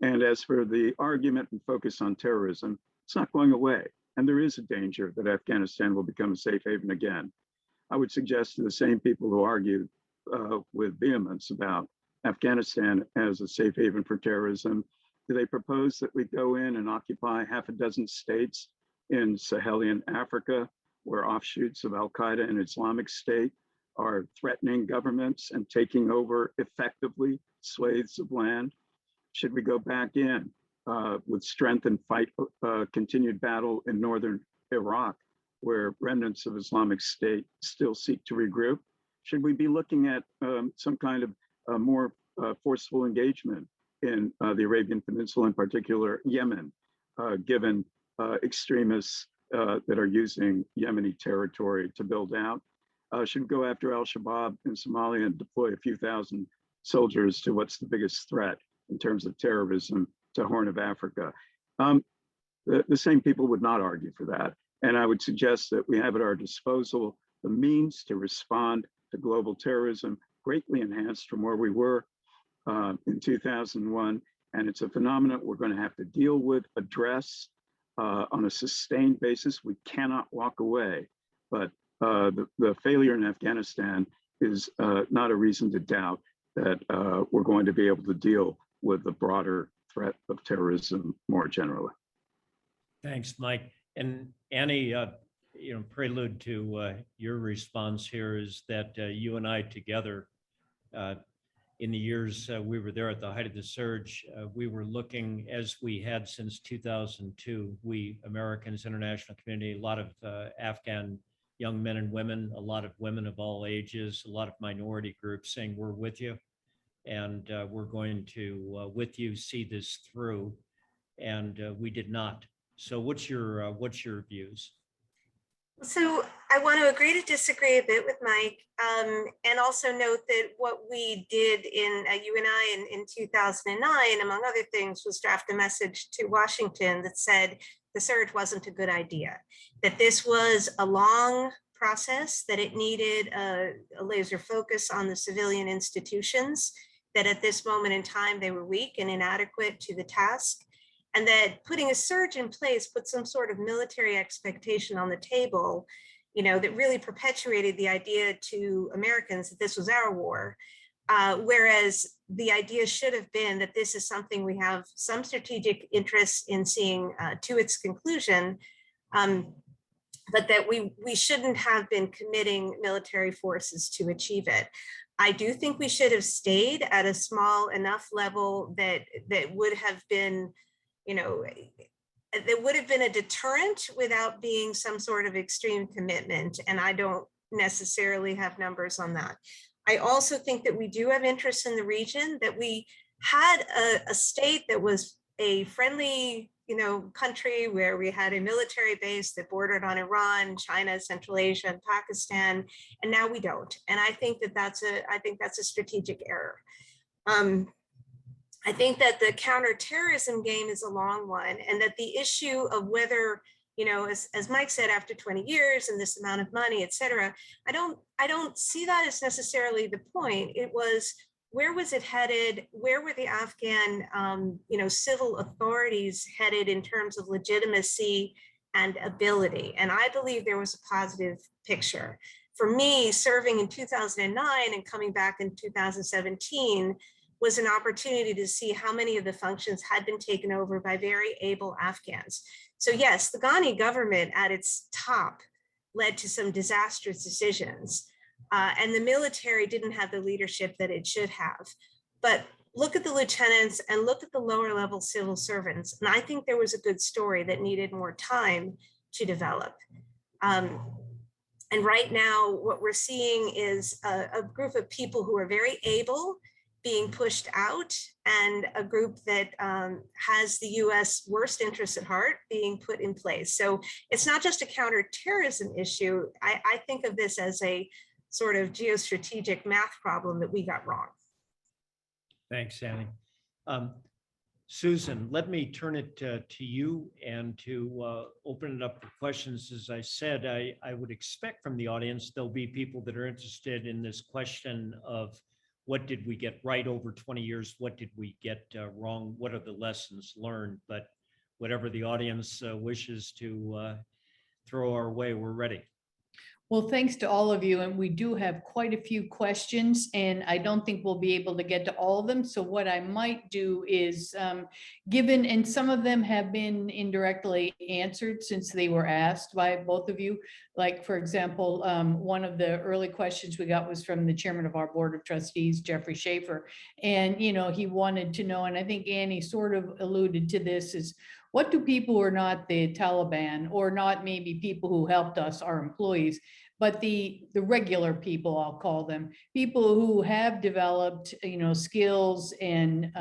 And as for the argument and focus on terrorism, it's not going away. And there is a danger that Afghanistan will become a safe haven again. I would suggest to the same people who argue with vehemence about Afghanistan as a safe haven for terrorism, do they propose that we go in and occupy half a dozen states in Sahelian Africa, where offshoots of Al-Qaeda and Islamic State are threatening governments and taking over effectively swathes of land? Should we go back in with strength and fight continued battle in northern Iraq, where remnants of Islamic State still seek to regroup? Should we be looking at some kind of more forceful engagement in the Arabian Peninsula, in particular Yemen, given extremists that are using Yemeni territory to build out? Should we go after al-Shabaab in Somalia and deploy a few thousand soldiers to what's the biggest threat in terms of terrorism to Horn of Africa? The same people would not argue for that. And I would suggest that we have at our disposal the means to respond to global terrorism, greatly enhanced from where we were in 2001. And it's a phenomenon we're going to have to deal with, address on a sustained basis. We cannot walk away. But the failure in Afghanistan is not a reason to doubt that we're going to be able to deal with the broader threat of terrorism more generally. Thanks, Mike. And Annie, prelude to your response here is that you and I together, in the years we were there at the height of the surge, we were looking, as we had since 2002, we Americans, international community, a lot of Afghan young men and women, a lot of women of all ages, a lot of minority groups saying, we're with you. And we're going to, with you, see this through. And we did not. So what's your views? So I want to agree to disagree a bit with Mike, and also note that what we did in you and I in 2009, among other things, was draft a message to Washington that said the surge wasn't a good idea, that this was a long process, that it needed a laser focus on the civilian institutions, that at this moment in time they were weak and inadequate to the task, and that putting a surge in place put some sort of military expectation on the table, that really perpetuated the idea to Americans that this was our war. Whereas the idea should have been that this is something we have some strategic interest in seeing to its conclusion, but that we shouldn't have been committing military forces to achieve it. I do think we should have stayed at a small enough level that would have been, there would have been a deterrent without being some sort of extreme commitment. And I don't necessarily have numbers on that. I also think that we do have interests in the region, that we had a state that was a friendly, country where we had a military base that bordered on Iran, China, Central Asia, and Pakistan, and now we don't. And I think that's a strategic error. I think that the counterterrorism game is a long one, and that the issue of whether, as Mike said, after 20 years and this amount of money, et cetera, I don't see that as necessarily the point. It was, where was it headed? Where were the Afghan, civil authorities headed in terms of legitimacy and ability? And I believe there was a positive picture. For me, serving in 2009 and coming back in 2017 was an opportunity to see how many of the functions had been taken over by very able Afghans. So yes, the Ghani government at its top led to some disastrous decisions. And the military didn't have the leadership that it should have. But look at the lieutenants and look at the lower level civil servants. And I think there was a good story that needed more time to develop. And right now, what we're seeing is a group of people who are very able being pushed out, and a group that has the US worst interests at heart being put in place. So it's not just a counterterrorism issue. I think of this as a sort of geostrategic math problem that we got wrong. Thanks, Annie. Susan, let me turn it to you and to open it up for questions. As I said, I would expect from the audience, there'll be people that are interested in this question of what did we get right over 20 years? What did we get wrong? What are the lessons learned? But whatever the audience wishes to throw our way, we're ready. Well, thanks to all of you. And we do have quite a few questions, and I don't think we'll be able to get to all of them. So what I might do is, given, and some of them have been indirectly answered since they were asked by both of you. Like, for example, one of the early questions we got was from the chairman of our board of trustees, Jeffrey Schaefer. And, he wanted to know, and I think Annie sort of alluded to this, is what do people who are not the Taliban, or not maybe people who helped us, our employees, but the regular people, I'll call them, people who have developed, skills and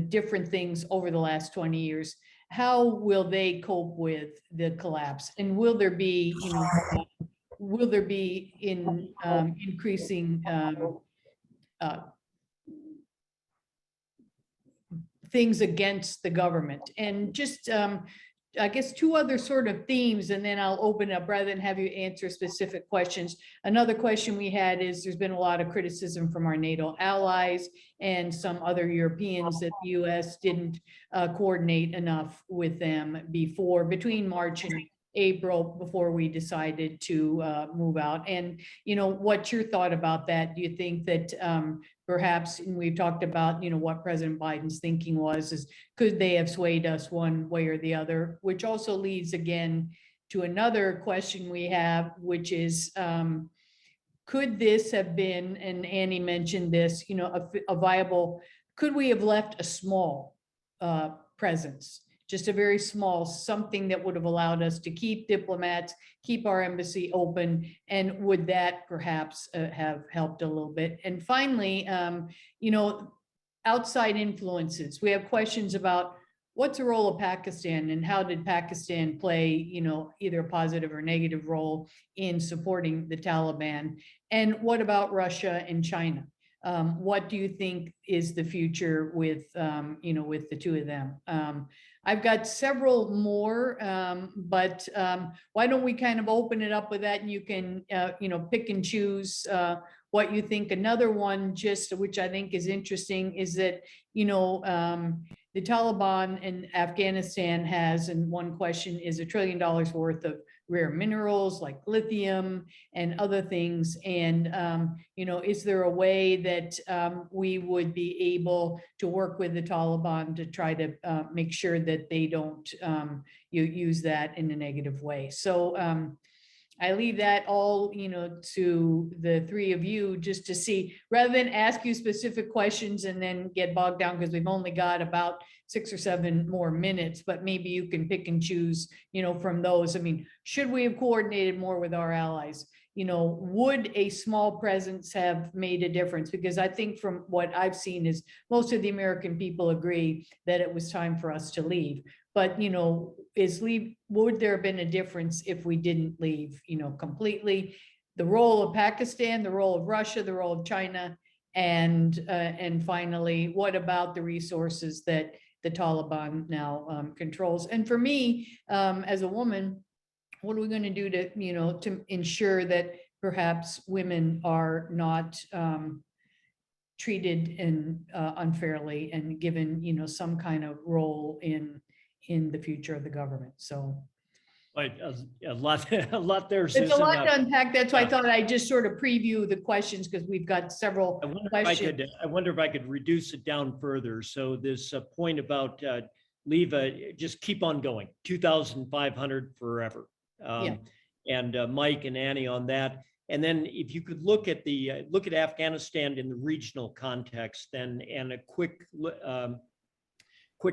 different things over the last 20 years, how will they cope with the collapse? And will there be, increasing things against the government? And just, I guess, two other sort of themes, and then I'll open up rather than have you answer specific questions. Another question we had is there's been a lot of criticism from our NATO allies and some other Europeans that the US didn't coordinate enough with them between March and April before we decided to move out. And, what's your thought about that? Do you think that perhaps, and we've talked about, what President Biden's thinking is could they have swayed us one way or the other? Which also leads again to another question we have, which is, could this have been, and Annie mentioned this, a viable, could we have left a small presence? Just a very small something that would have allowed us to keep diplomats, keep our embassy open, and would that perhaps have helped a little bit? And finally, outside influences. We have questions about what's the role of Pakistan and how did Pakistan play, either a positive or negative role in supporting the Taliban? And what about Russia and China? What do you think is the future with, with the two of them? I've got several more, but why don't we kind of open it up with that, and you can, pick and choose what you think. Another one, just which I think is interesting, is that, the Taliban in Afghanistan has, and one question is $1 trillion worth of rare minerals like lithium and other things. And, is there a way that we would be able to work with the Taliban to try to make sure that they don't use that in a negative way? So I leave that all, to the three of you, just to see, rather than ask you specific questions and then get bogged down, because we've only got about 6 or 7 more minutes, but maybe you can pick and choose, from those. I mean, should we have coordinated more with our allies? Would a small presence have made a difference? Because I think from what I've seen is most of the American people agree that it was time for us to leave. But, would there have been a difference if we didn't leave, completely? The role of Pakistan, the role of Russia, the role of China, and finally, what about the resources that the Taliban now controls? And for me, as a woman, what are we going to do to, to ensure that perhaps women are not treated unfairly and given, some kind of role in the future of the government? So Right, a lot there. it's a lot to unpack. That's why I thought I'd just sort of preview the questions, because we've got several questions. I wonder if I could reduce it down further. So this point about leave, just keep on going, 2,500 forever. And Mike and Annie on that. And then if you could look at Afghanistan in the regional context, and a quick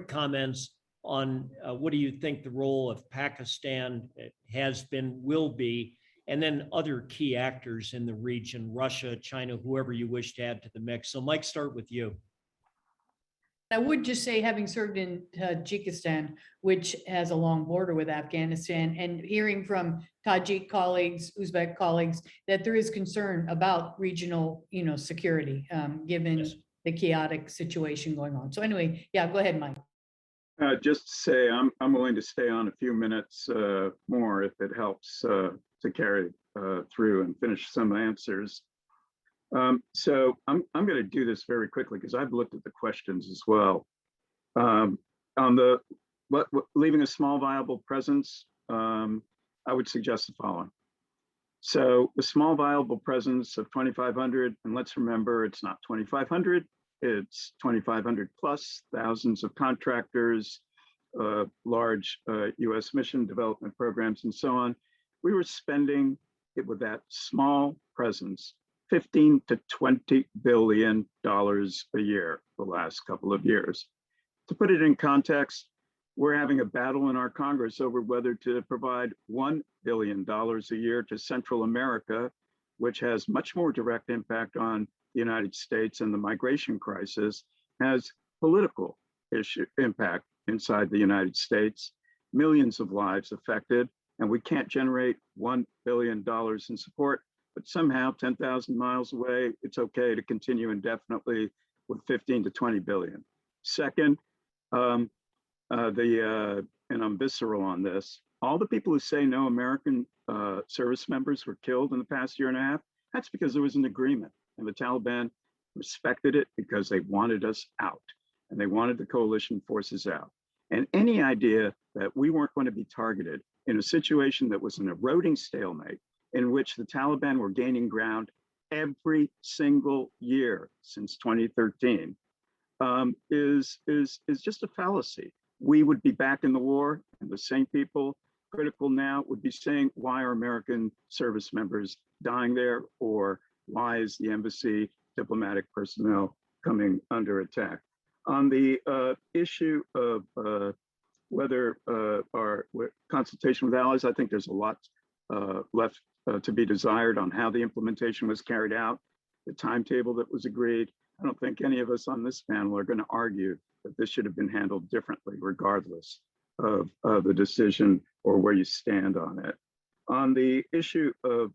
comments on what do you think the role of Pakistan has been, will be, and then other key actors in the region, Russia, China, whoever you wish to add to the mix. So Mike, start with you. I would just say, having served in Tajikistan, which has a long border with Afghanistan, and hearing from Tajik colleagues, Uzbek colleagues, that there is concern about regional, security, given, Yes. the chaotic situation going on. So anyway, yeah, go ahead, Mike. Just to say, I'm willing to stay on a few minutes more if it helps to carry through and finish some answers. So I'm going to do this very quickly because I've looked at the questions as well. On the leaving a small viable presence, I would suggest the following. So the small viable presence of 2,500, and let's remember it's not 2,500, it's 2,500 plus thousands of contractors, large US mission development programs and so on. We were spending it with that small presence, $15 to $20 billion a year the last couple of years. To put it in context, we're having a battle in our Congress over whether to provide $1 billion a year to Central America, which has much more direct impact on the United States, and the migration crisis has political impact inside the United States, millions of lives affected, and we can't generate $1 billion in support, but somehow 10,000 miles away, it's okay to continue indefinitely with 15 to 20 billion. Second, and I'm visceral on this, all the people who say no American service members were killed in the past year and a half, that's because there was an agreement, and the Taliban respected it because they wanted us out, and they wanted the coalition forces out. And any idea that we weren't going to be targeted in a situation that was an eroding stalemate, in which the Taliban were gaining ground every single year since 2013, is just a fallacy. We would be back in the war, and the same people critical now would be saying, why are American service members dying there, or why is the embassy diplomatic personnel coming under attack? On the issue of whether our consultation with allies, I think there's a lot left to be desired on how the implementation was carried out, the timetable that was agreed. I don't think any of us on this panel are going to argue that this should have been handled differently, regardless of the decision or where you stand on it. On the issue of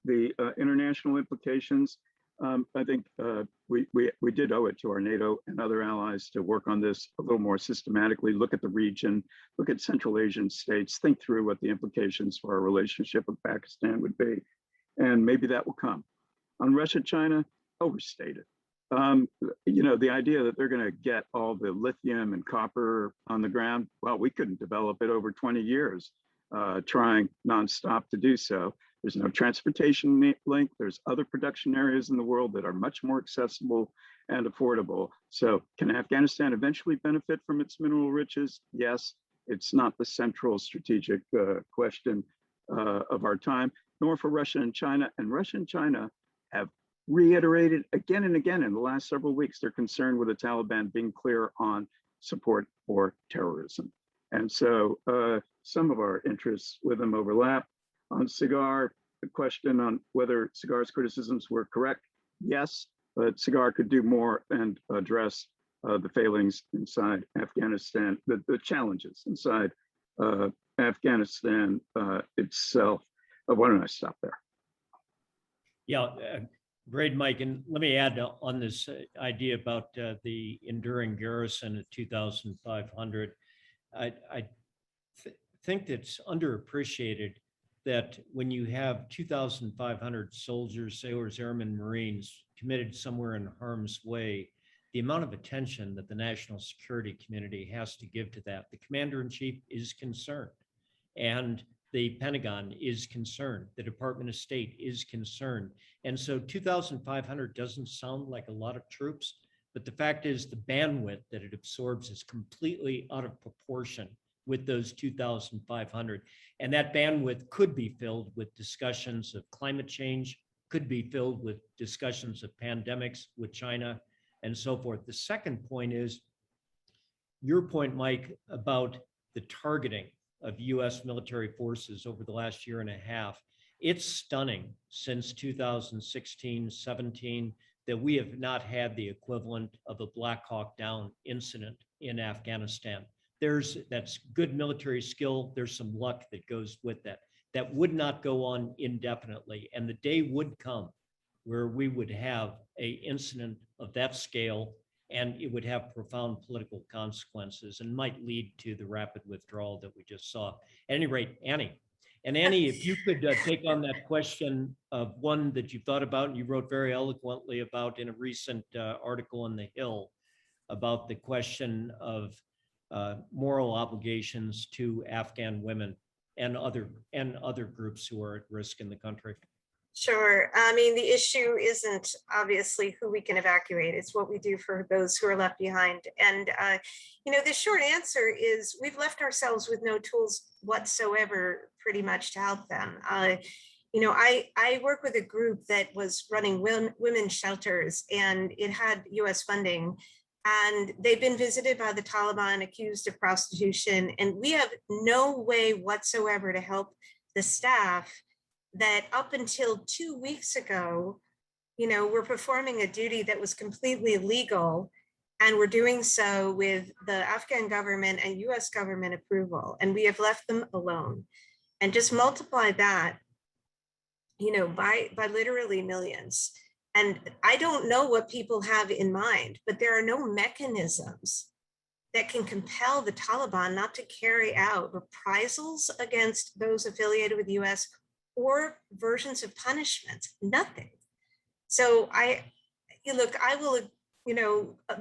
the international implications, I think we did owe it to our NATO and other allies to work on this a little more systematically, look at the region, look at Central Asian states, think through what the implications for our relationship with Pakistan would be. And maybe that will come. On Russia, China, overstated. You know, the idea that they're going to get all the lithium and copper on the ground, well, we couldn't develop it over 20 years, trying nonstop to do so. There's no transportation link. There's other production areas in the world that are much more accessible and affordable. So can Afghanistan eventually benefit from its mineral riches? Yes. It's not the central strategic question of our time, nor for Russia and China. And Russia and China have reiterated again and again in the last several weeks their concern with the Taliban being clear on support for terrorism. And so some of our interests with them overlap. On Cigar, the question on whether Cigar's criticisms were correct, yes, but Cigar could do more and address the failings inside Afghanistan, the challenges inside Afghanistan itself. Why don't I stop there? Yeah, great, Mike. And let me add on this idea about the enduring garrison at 2,500. I think it's underappreciated that when you have 2,500 soldiers, sailors, airmen, Marines committed somewhere in harm's way, the amount of attention that the national security community has to give to that, the commander-in-chief is concerned, and the Pentagon is concerned, the Department of State is concerned. And so 2,500 doesn't sound like a lot of troops, but the fact is the bandwidth that it absorbs is completely out of proportion with those 2,500. And that bandwidth could be filled with discussions of climate change, could be filled with discussions of pandemics with China and so forth. The second point is your point, Mike, about the targeting of US military forces over the last year and a half. It's stunning since 2016, 17, that we have not had the equivalent of a Black Hawk Down incident in Afghanistan. That's good military skill. There's some luck that goes with that. That would not go on indefinitely. And the day would come where we would have a incident of that scale, and it would have profound political consequences and might lead to the rapid withdrawal that we just saw. At any rate, Annie. And Annie, if you could take on that question of one that you thought about and you wrote very eloquently about in a recent article in The Hill about the question of moral obligations to Afghan women and other groups who are at risk in the country. Sure. I mean, the issue isn't obviously who we can evacuate. It's what we do for those who are left behind. And, the short answer is we've left ourselves with no tools whatsoever pretty much to help them. I work with a group that was running women's shelters, and it had US funding, and they've been visited by the Taliban, accused of prostitution. And we have no way whatsoever to help the staff that up until 2 weeks ago, we're performing a duty that was completely legal, and we're doing so with the Afghan government and US government approval, and we have left them alone. And just multiply that, by literally millions. And I don't know what people have in mind, but there are no mechanisms that can compel the Taliban not to carry out reprisals against those affiliated with the US or versions of punishment, nothing. So I will,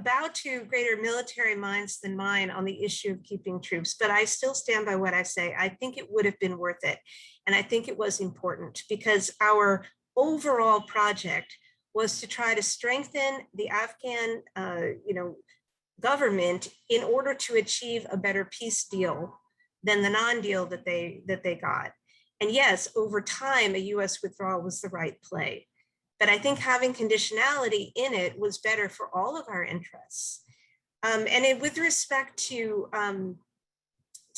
bow to greater military minds than mine on the issue of keeping troops, but I still stand by what I say. I think it would have been worth it. And I think it was important because our overall project was to try to strengthen the Afghan, government in order to achieve a better peace deal than the non-deal that they got. And yes, over time, a US withdrawal was the right play. But I think having conditionality in it was better for all of our interests. With respect to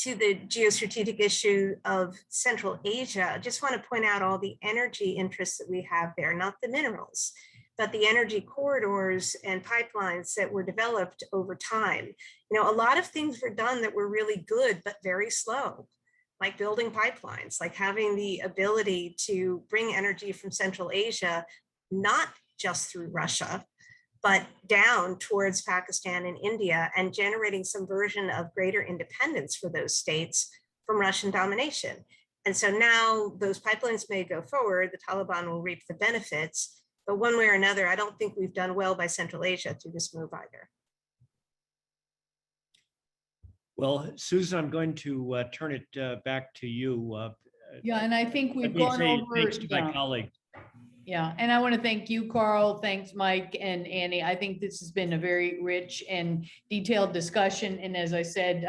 the geostrategic issue of Central Asia, I just want to point out all the energy interests that we have there, not the minerals, but the energy corridors and pipelines that were developed over time. A lot of things were done that were really good, but very slow, like building pipelines, like having the ability to bring energy from Central Asia, not just through Russia, but down towards Pakistan and India, and generating some version of greater independence for those states from Russian domination. And so now those pipelines may go forward, the Taliban will reap the benefits, but one way or another, I don't think we've done well by Central Asia through this move either. Well, Susan, I'm going to turn it back to you. Yeah, and I think we've Let me gone say over. thanks to my colleague. Yeah, and I want to thank you, Carl. Thanks, Mike and Annie. I think this has been a very rich and detailed discussion. And as I said,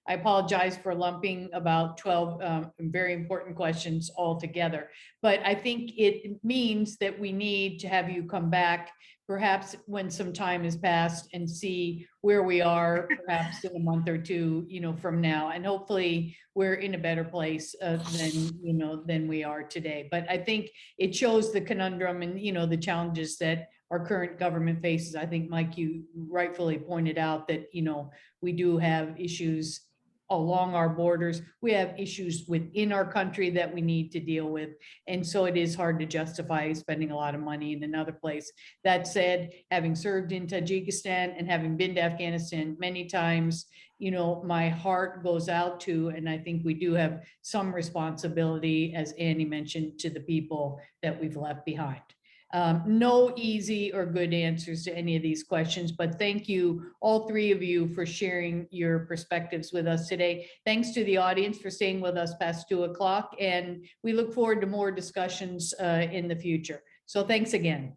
I apologize for lumping about 12 very important questions all together. But I think it means that we need to have you come back perhaps when some time has passed and see where we are, perhaps in a month or two, from now. And hopefully we're in a better place than we are today. But I think it shows the conundrum and, the challenges that our current government faces. I think, Mike, you rightfully pointed out that, we do have issues along our borders. We have issues within our country that we need to deal with. And so it is hard to justify spending a lot of money in another place. That said, having served in Tajikistan and having been to Afghanistan many times, my heart goes out to, and I think we do have some responsibility, as Annie mentioned, to the people that we've left behind. No easy or good answers to any of these questions, but thank you, all three of you, for sharing your perspectives with us today. Thanks to the audience for staying with us past 2 o'clock, and we look forward to more discussions in the future. So thanks again.